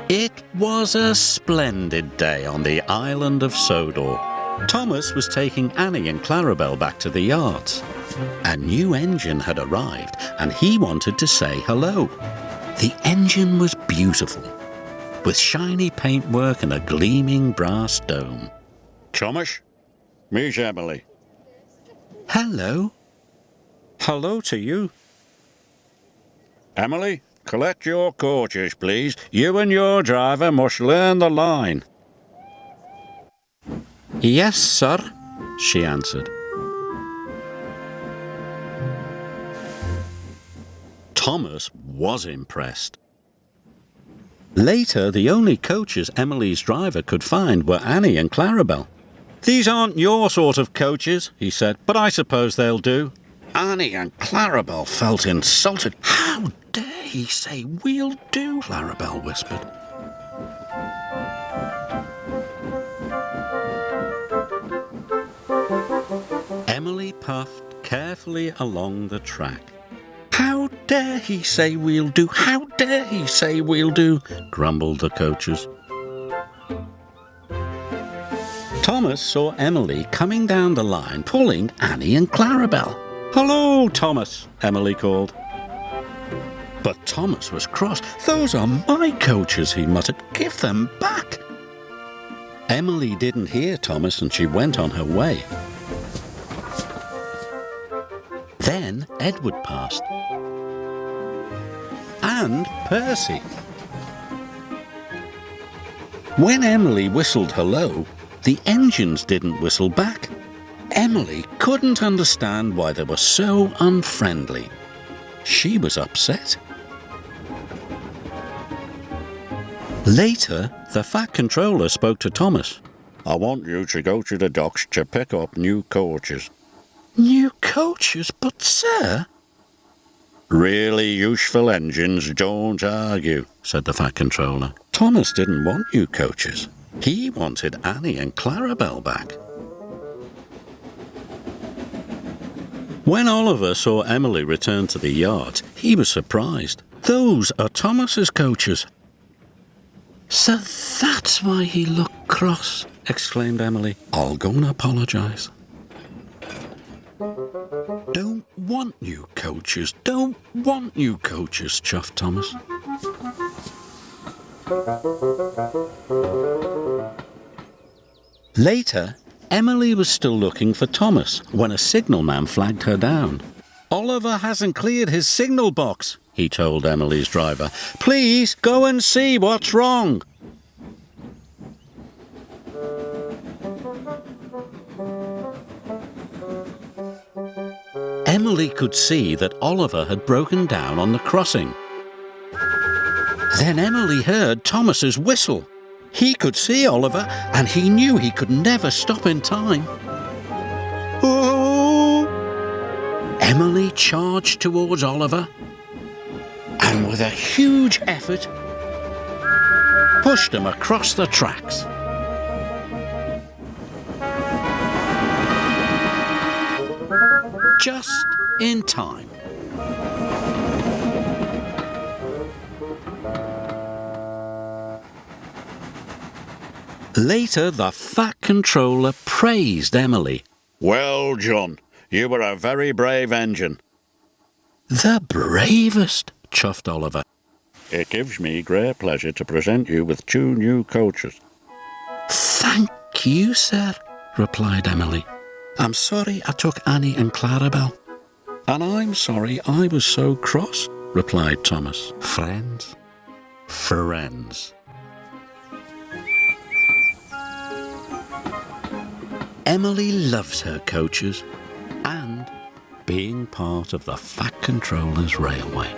It was a splendid day on the island of Sodor. Thomas was taking Annie and Clarabel back to the yards. A new engine had arrived and he wanted to say hello. The engine was beautiful, with shiny paintwork and a gleaming brass dome. Thomas, meet Emily. Hello. Hello to you. Emily, collect your coaches, please. You and your driver must learn the line. Yes, sir, she answered. Thomas was impressed. Later, the only coaches Emily's driver could find were Annie and Clarabel. "These aren't your sort of coaches," he said, "but I suppose they'll do." Annie and Clarabel felt insulted. "How dare he say we'll do?" Clarabel whispered. Emily puffed carefully along the track. "How dare he say we'll do? How dare he say we'll do?" grumbled the coaches. Thomas saw Emily coming down the line, pulling Annie and Clarabel. "Hello, Thomas," Emily called. But Thomas was cross. "Those are my coaches," he muttered. "Give them back." Emily didn't hear Thomas and she went on her way. Then Edward passed. And Percy. When Emily whistled hello, the engines didn't whistle back. Emily couldn't understand why they were so unfriendly. She was upset. Later, the Fat Controller spoke to Thomas. "I want you to go to the docks to pick up new coaches." "New coaches? But, sir—" "Really useful engines don't argue," said the Fat Controller. Thomas didn't want new coaches. He wanted Annie and Clarabel back. When Oliver saw Emily return to the yard, he was surprised. "Those are Thomas's coaches." "So that's why he looked cross," exclaimed Emily. "I'll go and apologise." "Don't want new coaches, don't want new coaches," chuffed Thomas. Later, Emily was still looking for Thomas when a signalman flagged her down. "Oliver hasn't cleared his signal box," he told Emily's driver. "Please go and see what's wrong." Emily could see that Oliver had broken down on the crossing. Then Emily heard Thomas's whistle. He could see Oliver, and he knew he could never stop in time. Oh! Emily charged towards Oliver, and with a huge effort, pushed him across the tracks. Just in time. Later, the Fat Controller praised Emily. "Well, John, you were a very brave engine." "The bravest," chuffed Oliver. "It gives me great pleasure to present you with 2 new coaches." "Thank you, sir," replied Emily. "I'm sorry I took Annie and Clarabel." "And I'm sorry I was so cross," replied Thomas. Friends? Friends. Emily loves her coaches and being part of the Fat Controller's Railway.